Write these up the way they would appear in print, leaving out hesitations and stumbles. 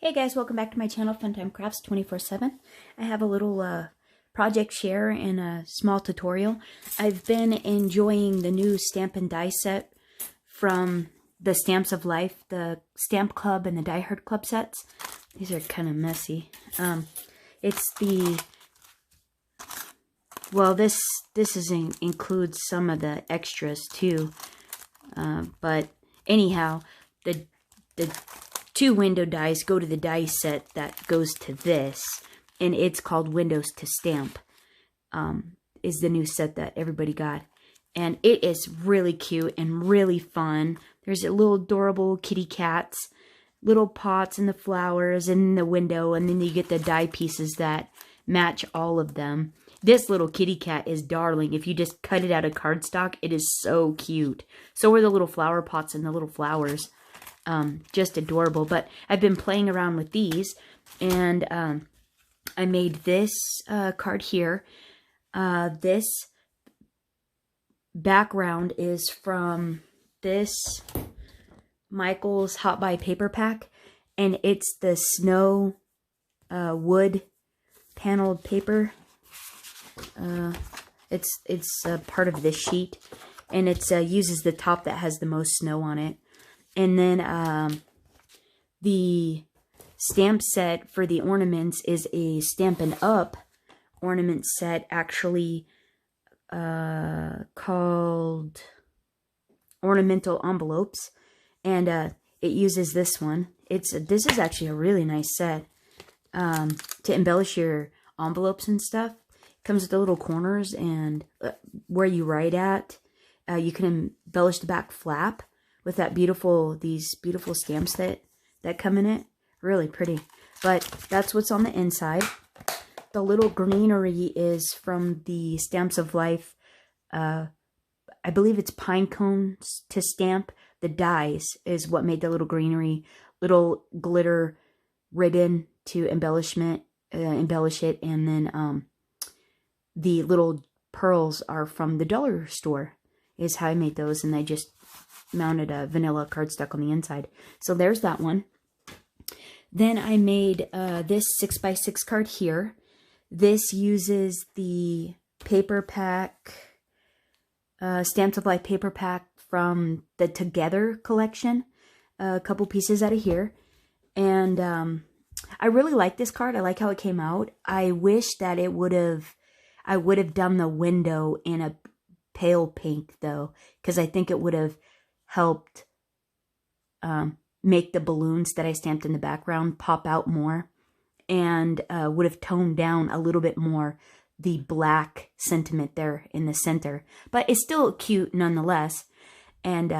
Hey guys, welcome back to my channel, Funtime Crafts 24/7. I have a little project share and a small tutorial. I've been enjoying the new stamp and die set from the Stamps of Life, the Stamp Club and the Die Hard Club sets. These are kind of messy. It's the, well, this includes some of the extras too. But anyhow, the two window dies go to the die set that goes to this, and it's called Windows to Stamp. Is the new set that everybody got, and it is really cute and really fun. There's a little adorable kitty cats, little pots and the flowers in the window, and then you get the die pieces that match all of them. This little kitty cat is darling. If you just cut it out of cardstock, it is so cute. So are the little flower pots and the little flowers. Just adorable. But I've been playing around with these, and I made this card here. This background is from this Michael's Hot Buy paper pack, and it's the snow wood paneled paper. It's a part of this sheet, and it uses the top that has the most snow on it. And then the stamp set for the ornaments is a Stampin' Up ornament set, actually called Ornamental Envelopes. And it uses this one. This is actually a really nice set to embellish your envelopes and stuff. It comes with the little corners and where you write at. You can embellish the back flap with that these beautiful stamps that come in it. Really pretty. But that's what's on the inside. The little greenery is from the Stamps of Life. I believe it's pine cones to stamp. The dies is what made the little greenery. Little glitter ribbon to embellish it. And then the little pearls are from the dollar store, is how I made those. And I just mounted a vanilla cardstock on the inside. So there's that one. Then I made this 6x6 card here. This uses the paper pack, Stamps of Life paper pack from the Together collection. A couple pieces out of here. And I really like this card. I like how it came out. I wish that I would have done the window in a pale pink though, because I think it would have helped make the balloons that I stamped in the background pop out more, and would have toned down a little bit more the black sentiment there in the center. But it's still cute nonetheless. And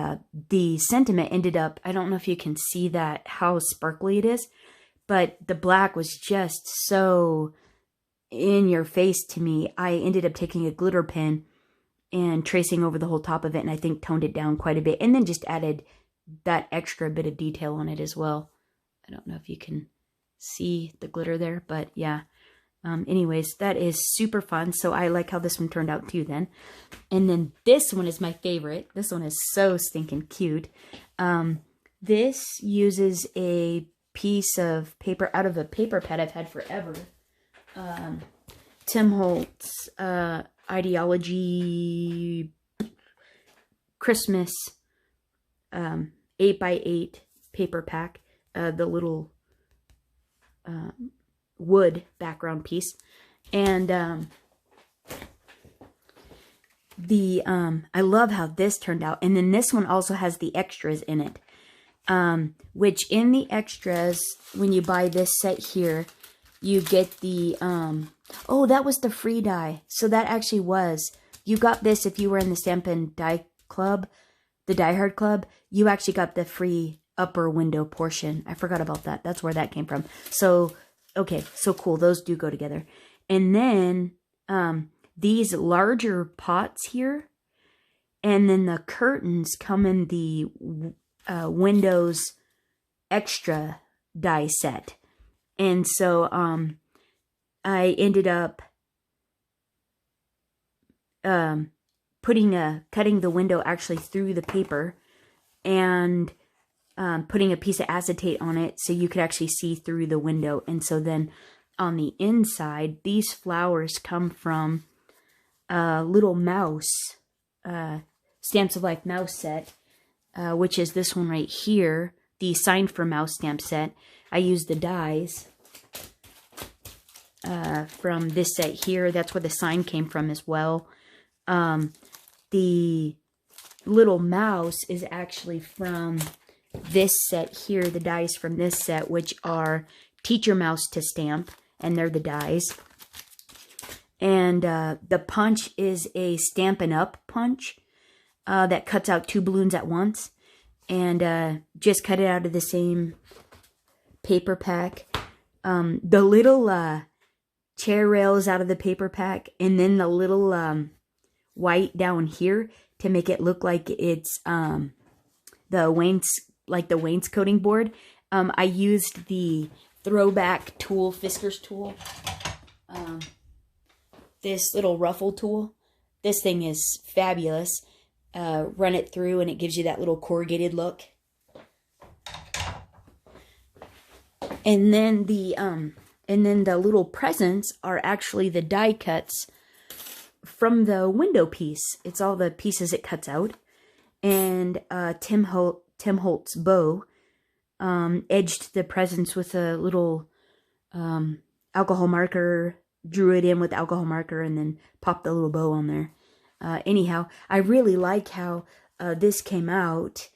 the sentiment ended up, I don't know if you can see that, how sparkly it is, but the black was just so in your face to me. I ended up taking a glitter pen and tracing over the whole top of it, and I think toned it down quite a bit, and then just added that extra bit of detail on it as well. I don't know if you can see the glitter there, but yeah. Anyways, that is super fun, so I like how this one turned out too then. And then this one is my favorite. This one is so stinking cute. This uses a piece of paper out of a paper pad I've had forever. Tim Holtz Ideology Christmas 8x8 paper pack, the little wood background piece. And I love how this turned out. And then this one also has the extras in it, which in the extras, when you buy this set here, you get the oh, that was the free die. So that actually was, you got this if you were in the Stamp and Die Club, the Die Hard Club. You actually got the free upper window portion. I forgot about that. That's where that came from. So, okay, so cool. Those do go together. And then these larger pots here, and then the curtains come in the Windows Extra die set. And so I ended up cutting the window actually through the paper, and putting a piece of acetate on it so you could actually see through the window. And so then on the inside, these flowers come from a little mouse, Stamps of Life mouse set, which is this one right here, the Sign for Mouse stamp set. I used the dies from this set here. That's where the sign came from as well. The little mouse is actually from this set here, the dies from this set, which are Teacher Mouse to stamp, and they're the dies. And the punch is a Stampin' Up punch that cuts out 2 balloons at once. And just cut it out of the same paper pack. The little chair rails out of the paper pack, and then the little white down here to make it look like it's the wainscoting board. I used the throwback tool, Fisker's tool. This little ruffle tool. This thing is fabulous. Run it through and it gives you that little corrugated look. And then the little presents are actually the die cuts from the window piece. It's all the pieces it cuts out. And Tim Holt's bow edged the presents with a little alcohol marker, drew it in with alcohol marker, and then popped the little bow on there. Anyhow, I really like how this came out.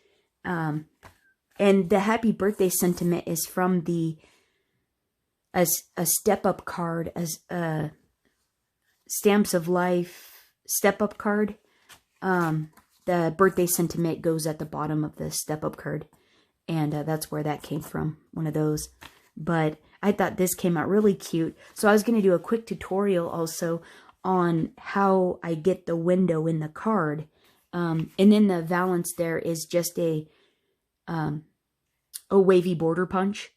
And the happy birthday sentiment is from as a step-up card, as a Stamps of Life step-up card. The birthday sentiment goes at the bottom of the step-up card. And that's where that came from, one of those. But I thought this came out really cute. So I was going to do a quick tutorial also on how I get the window in the card. And then the valance there is just a wavy border punch.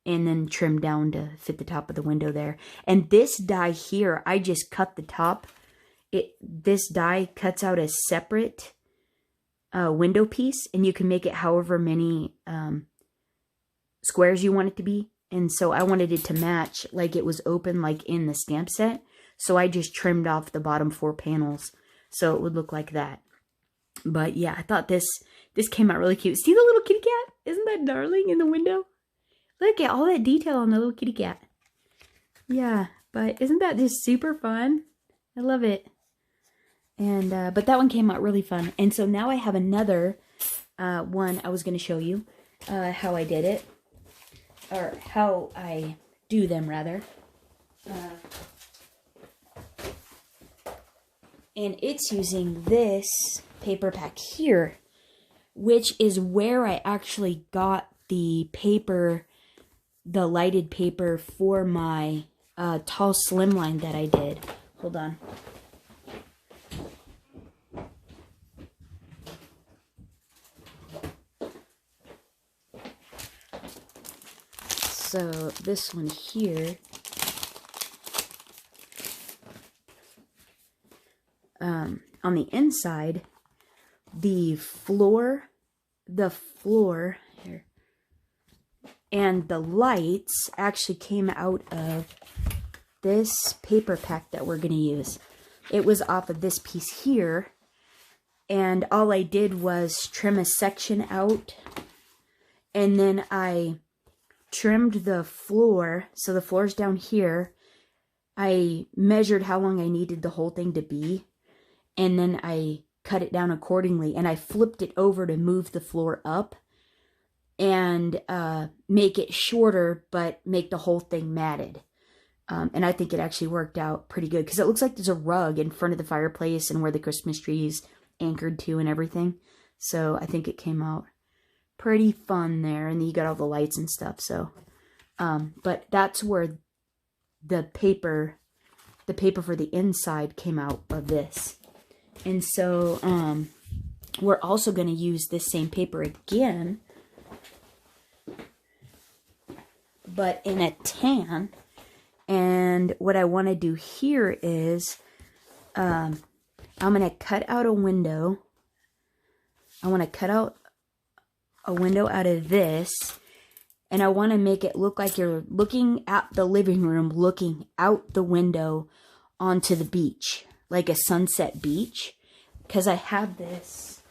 And then trimmed down to fit the top of the window there. And this die here, I just cut the top. This die cuts out a separate window piece, and you can make it however many squares you want it to be. And so I wanted it to match like it was open like in the stamp set. So I just trimmed off the bottom 4 panels so it would look like that. But yeah, I thought this came out really cute. See the little kitty cat? Isn't that darling in the window? Look at all that detail on the little kitty cat. Yeah, but isn't that just super fun? I love it. And but that one came out really fun. And so now I have another one I was going to show you how I did it. Or how I do them, rather. And it's using this paper pack here, which is where I actually got the paper, the lighted paper for my tall slimline that I did. Hold on. So this one here, on the inside, the floor here, and the lights actually came out of this paper pack that we're going to use. It was off of this piece here, and all I did was trim a section out, and then I trimmed the floor, so the floor's down here. I measured how long I needed the whole thing to be, and then I cut it down accordingly, and I flipped it over to move the floor up and make it shorter, but make the whole thing matted. And I think it actually worked out pretty good, because it looks like there's a rug in front of the fireplace and where the Christmas tree is anchored to and everything. So I think it came out pretty fun there, and then you got all the lights and stuff. So but that's where the paper for the inside came out of this. And so we're also going to use this same paper again, but in a tan. And what I want to do here is I'm going to cut out a window. I want to cut out a window out of this, and I want to make it look like you're looking at the living room, looking out the window onto the beach, like a sunset beach, because I have this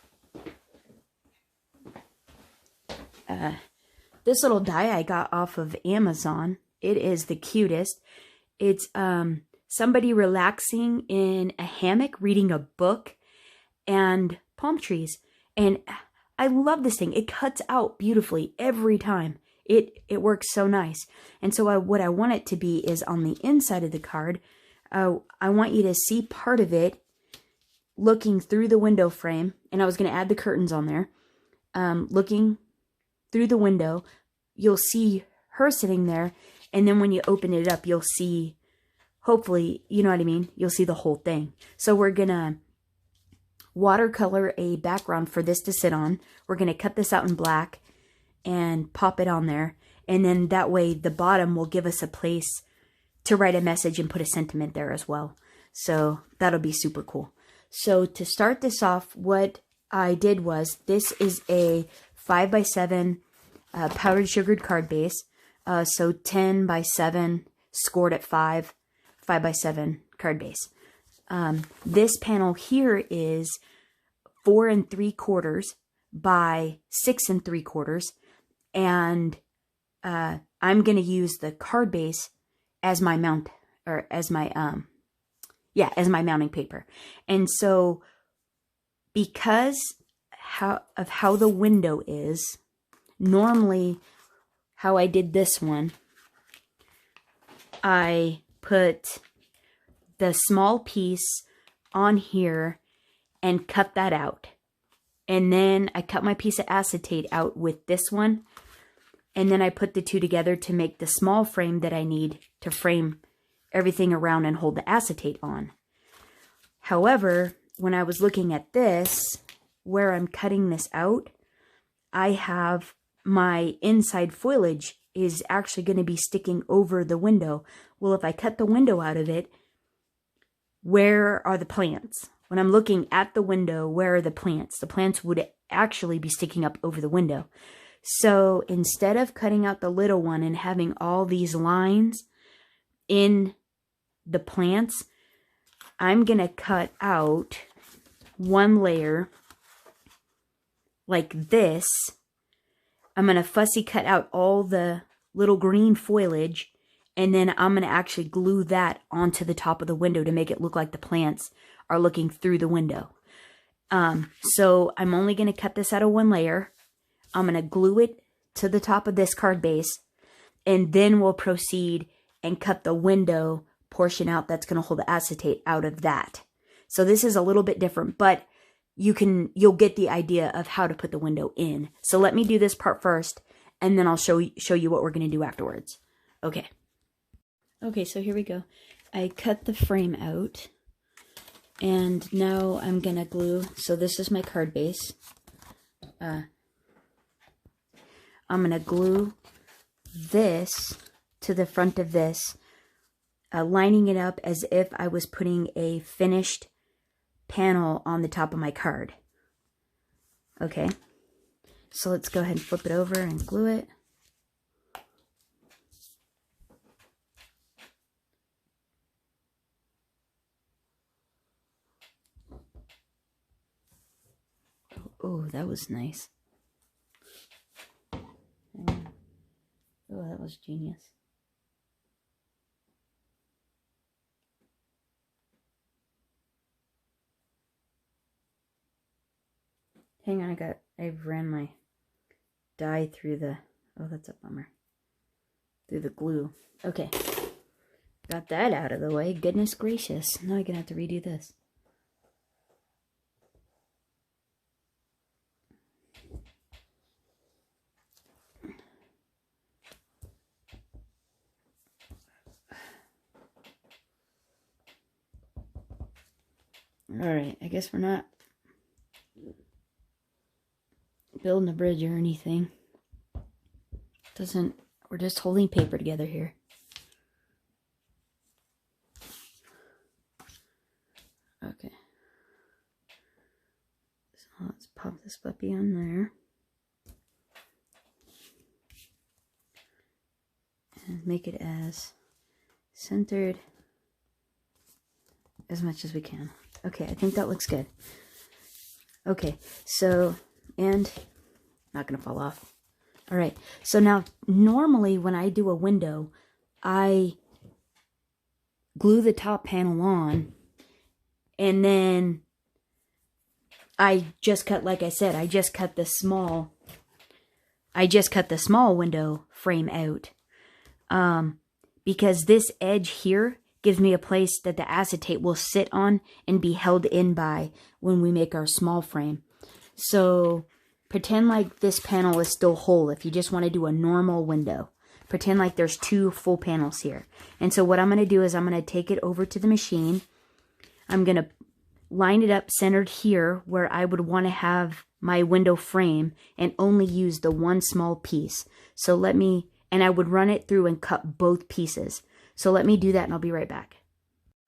this little die I got off of Amazon. It is the cutest. It's somebody relaxing in a hammock reading a book and palm trees. And I love this thing. It cuts out beautifully every time. It works so nice. And so what I want it to be is on the inside of the card. I want you to see part of it looking through the window frame. And I was going to add the curtains on there. Looking through the window, you'll see her sitting there. And then when you open it up, you'll see, hopefully, you know what I mean? You'll see the whole thing. So we're going to watercolor a background for this to sit on. We're going to cut this out in black and pop it on there. And then that way the bottom will give us a place to write a message and put a sentiment there as well. So that'll be super cool. So to start this off, what I did was, this is a 5x7 powdered sugared card base. So 10 by 7 scored at 5 by 7 card base. This panel here is 4 3/4 by 6 3/4, and I'm gonna use the card base as my mount, or as my as my mounting paper. And so because of how the window is, normally how I did this one, I put the small piece on here and cut that out. And then I cut my piece of acetate out with this one. And then I put the two together to make the small frame that I need to frame everything around and hold the acetate on. However, when I was looking at this, where I'm cutting this out, I have my inside foliage is actually going to be sticking over the window. Well, if I cut the window out of it, where are the plants? When I'm looking at the window, where are the plants? The plants would actually be sticking up over the window. So instead of cutting out the little one and having all these lines in the plants, I'm going to cut out one layer like this. I'm going to fussy cut out all the little green foliage, and then I'm going to actually glue that onto the top of the window to make it look like the plants are looking through the window. So I'm only going to cut this out of one layer. I'm going to glue it to the top of this card base, and then we'll proceed and cut the window portion out that's going to hold the acetate out of that. So this is a little bit different, but you'll get the idea of how to put the window in. So let me do this part first, and then I'll show you what we're going to do afterwards. Okay, so here we go. I cut the frame out, and now I'm going to glue. So this is my card base. I'm going to glue this to the front of this, lining it up as if I was putting a finished panel on the top of my card. Okay, so let's go ahead and flip it over and glue it. Oh, that was nice. Oh, that was genius. Hang on, I've ran my dye through the, oh, that's a bummer, through the glue. Okay, got that out of the way. Goodness gracious, now I'm gonna have to redo this. Alright, I guess we're not building a bridge or anything. We're just holding paper together here. Okay. So let's pop this puppy on there. and make it as centered as much as we can. Okay, I think that looks good. Okay, so, and not gonna fall off. All right, so now normally when I do a window, I glue the top panel on, and then I just cut, like I said, I just cut the small window frame out, because this edge here gives me a place that the acetate will sit on and be held in by when we make our small frame. So pretend like this panel is still whole if you just want to do a normal window. Pretend like there's 2 full panels here. And so what I'm going to do is I'm going to take it over to the machine. I'm going to line it up centered here where I would want to have my window frame and only use the one small piece. So let me, and I would run it through and cut both pieces. So let me do that and I'll be right back.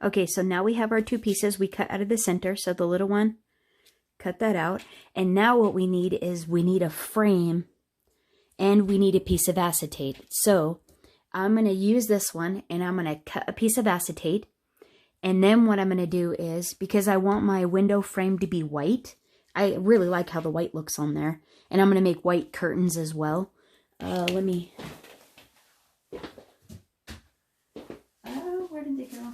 Okay, so now we have our 2 pieces we cut out of the center. So the little one, cut that out. And now what we need is we need a frame and we need a piece of acetate. So I'm going to use this one and I'm going to cut a piece of acetate. And then what I'm going to do is, because I want my window frame to be white, I really like how the white looks on there. And I'm going to make white curtains as well. Let me... where did they go?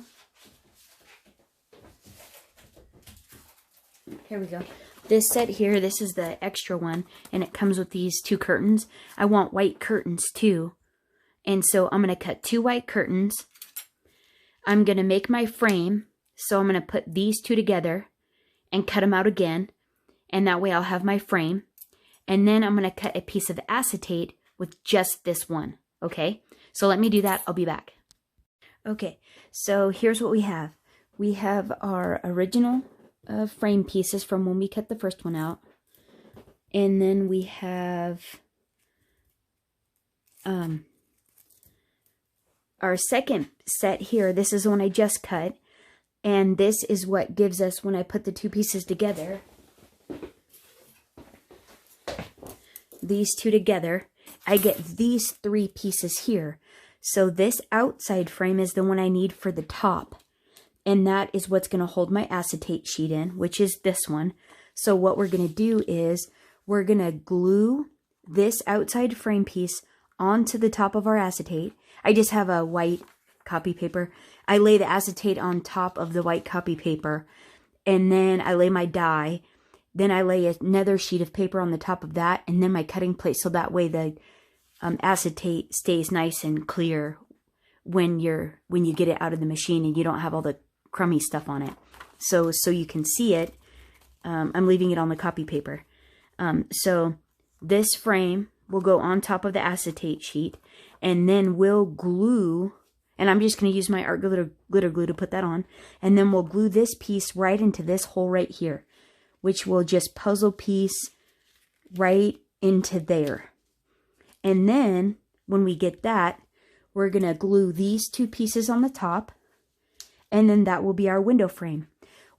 Here we go. This set here, this is the extra one, and it comes with these 2 curtains. I want white curtains too. And so I'm going to cut 2 white curtains. I'm going to make my frame, so I'm going to put these 2 together and cut them out again. And that way I'll have my frame. And then I'm going to cut a piece of acetate with just this one. Okay? So let me do that. I'll be back. Okay, so here's what we have. We have our original frame pieces from when we cut the first one out. And then we have our second set here. This is the one I just cut. And this is what gives us, when I put the 2 pieces together, these 2 together, I get these 3 pieces here. So this outside frame is the one I need for the top. And that is what's going to hold my acetate sheet in, which is this one. So what we're going to do is we're going to glue this outside frame piece onto the top of our acetate. I just have a white copy paper. I lay the acetate on top of the white copy paper, and then I lay my die. Then I lay another sheet of paper on the top of that, and then my cutting plate, so that way the acetate stays nice and clear when you get it out of the machine and you don't have all the crummy stuff on it. So you can see it. I'm leaving it on the copy paper. So this frame will go on top of the acetate sheet, and then we'll glue, and I'm just going to use my art glitter glue to put that on, and then we'll glue this piece right into this hole right here, which will just puzzle piece right into there. And then when we get that, we're going to glue these 2 pieces on the top, and then that will be our window frame.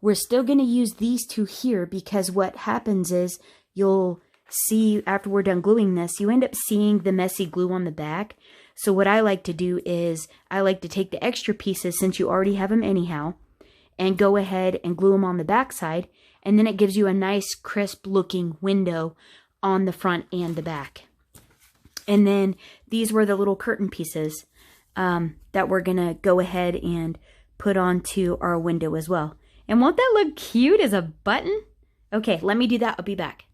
We're still going to use these 2 here, because what happens is you'll see after we're done gluing this, you end up seeing the messy glue on the back. So what I like to do is I like to take the extra pieces, since you already have them anyhow, and go ahead and glue them on the back side, and then it gives you a nice crisp looking window on the front and the back. And then these were the little curtain pieces that we're going to go ahead and put onto our window as well. And won't that look cute as a button? Okay, let me do that. I'll be back.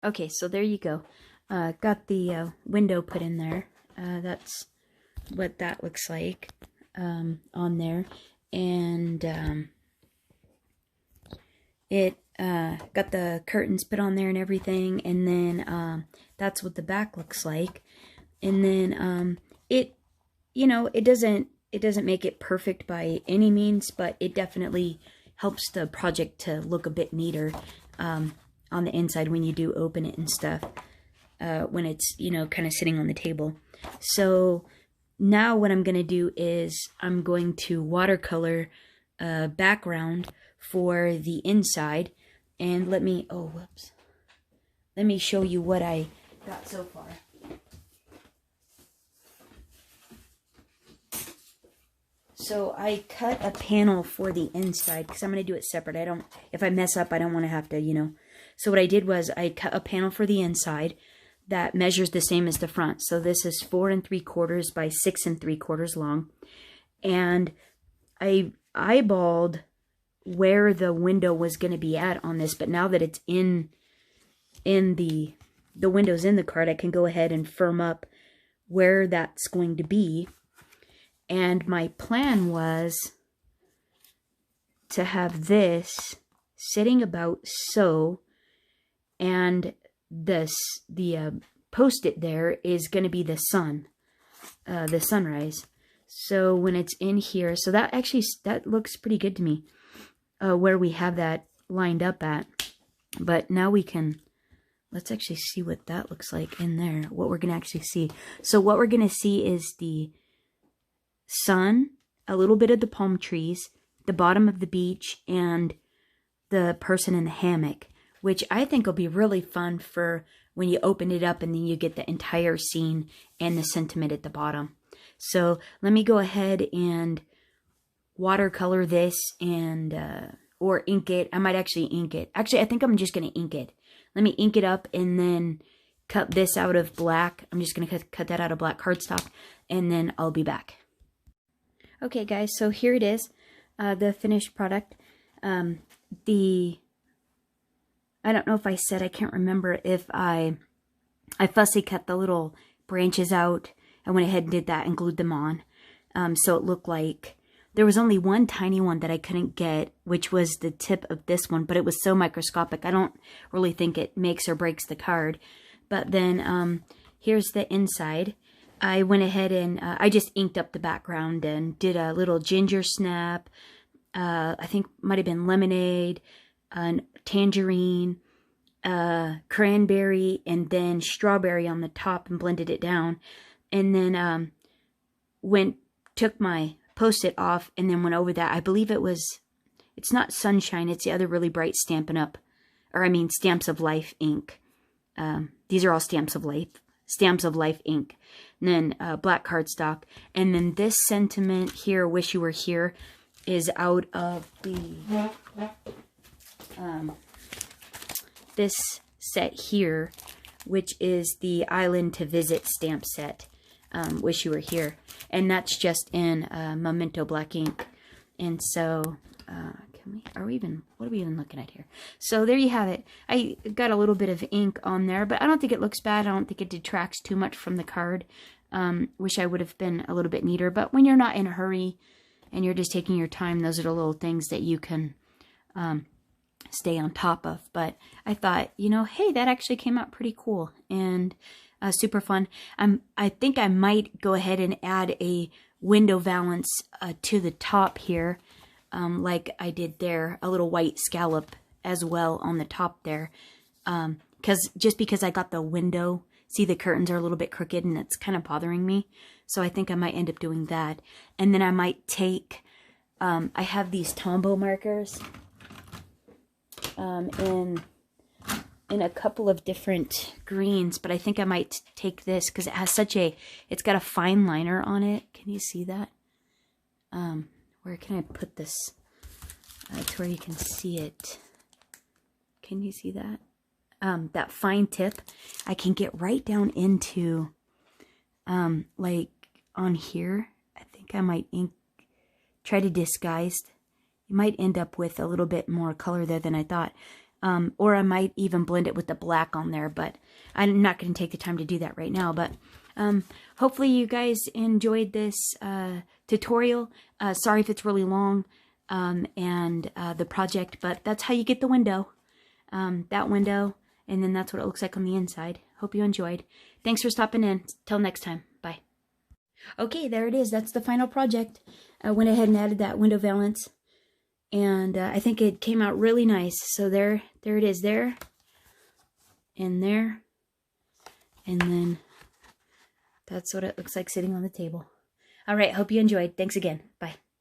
Okay, so there you go. Got the window put in there. That's what that looks like on there. And it got the curtains put on there and everything. And then that's what the back looks like. And then it doesn't make it perfect by any means, but it definitely helps the project to look a bit neater on the inside when you do open it and stuff, when it's, kind of sitting on the table. So now what I'm going to do is I'm going to watercolor background for the inside. And let me show you what I got so far. So I cut a panel for the inside because I'm going to do it separate. If I mess up, I don't want to have to, you know. So what I did was I cut a panel for the inside that measures the same as the front. So this is 4 3/4 by 6 3/4 long. And I eyeballed where the window was going to be at on this, but now that it's in the window's in the card, I can go ahead and firm up where that's going to be. And my plan was to have this sitting about so, and the post-it there is going to be the sun, the sunrise. So when it's in here, so that looks pretty good to me, where we have that lined up at. But now let's actually see what that looks like in there, what we're going to actually see. So what we're going to see is the sun, a little bit of the palm trees, the bottom of the beach, and the person in the hammock, which I think will be really fun for when you open it up and then you get the entire scene and the sentiment at the bottom. So let me go ahead and watercolor this and or ink it. I might actually ink it. Actually, I think I'm just going to ink it. Let me ink it up and then cut this out of black. I'm just going to cut that out of black cardstock, and then I'll be back. Okay, guys, so here it is, the finished product. I don't know if I said, I can't remember if I fussy cut the little branches out. I went ahead and did that and glued them on. So it looked like there was only one tiny one that I couldn't get, which was the tip of this one, but it was so microscopic. I don't really think it makes or breaks the card. But then here's the inside. I went ahead and I just inked up the background and did a little ginger snap. I think might have been lemonade, tangerine, cranberry, and then strawberry on the top, and blended it down. And then took my Post-it off and then went over that. I believe it's not sunshine, it's the other really bright Stampin' Up, or I mean Stamps of Life ink. These are all Stamps of Life ink. And then black cardstock. And then this sentiment here, Wish You Were Here, is out of the this set here, which is the Island to Visit stamp set, Wish You Were Here. And that's just in Memento black ink. And so, what are we even looking at here? So there you have it. I got a little bit of ink on there, but I don't think it looks bad. I don't think it detracts too much from the card. Wish I would have been a little bit neater, but when you're not in a hurry and you're just taking your time, those are the little things that you can stay on top of. But I thought, you know, hey, that actually came out pretty cool and super fun. I think I might go ahead and add a window valance to the top here, like I did there, a little white scallop as well on the top there, because I got the window. See, the curtains are a little bit crooked and it's kind of bothering me. So I think I might end up doing that. And then I might take, I have these Tombow markers in a couple of different greens, but I think I might take this because it has it's got a fine liner on it. Can you see that? Where can I put this to where you can see it? Can you see that? That fine tip, I can get right down into, like on here. I think I might try to disguise. You might end up with a little bit more color there than I thought. Or I might even blend it with the black on there, but I'm not going to take the time to do that right now. But hopefully you guys enjoyed this tutorial. Sorry if it's really long and the project, but that's how you get the window. That window, and then that's what it looks like on the inside. Hope you enjoyed. Thanks for stopping in. Till next time. Bye. Okay, there it is. That's the final project. I went ahead and added that window valance. And I think it came out really nice. So there it is there. And there. And then that's what it looks like sitting on the table. All right, hope you enjoyed. Thanks again. Bye.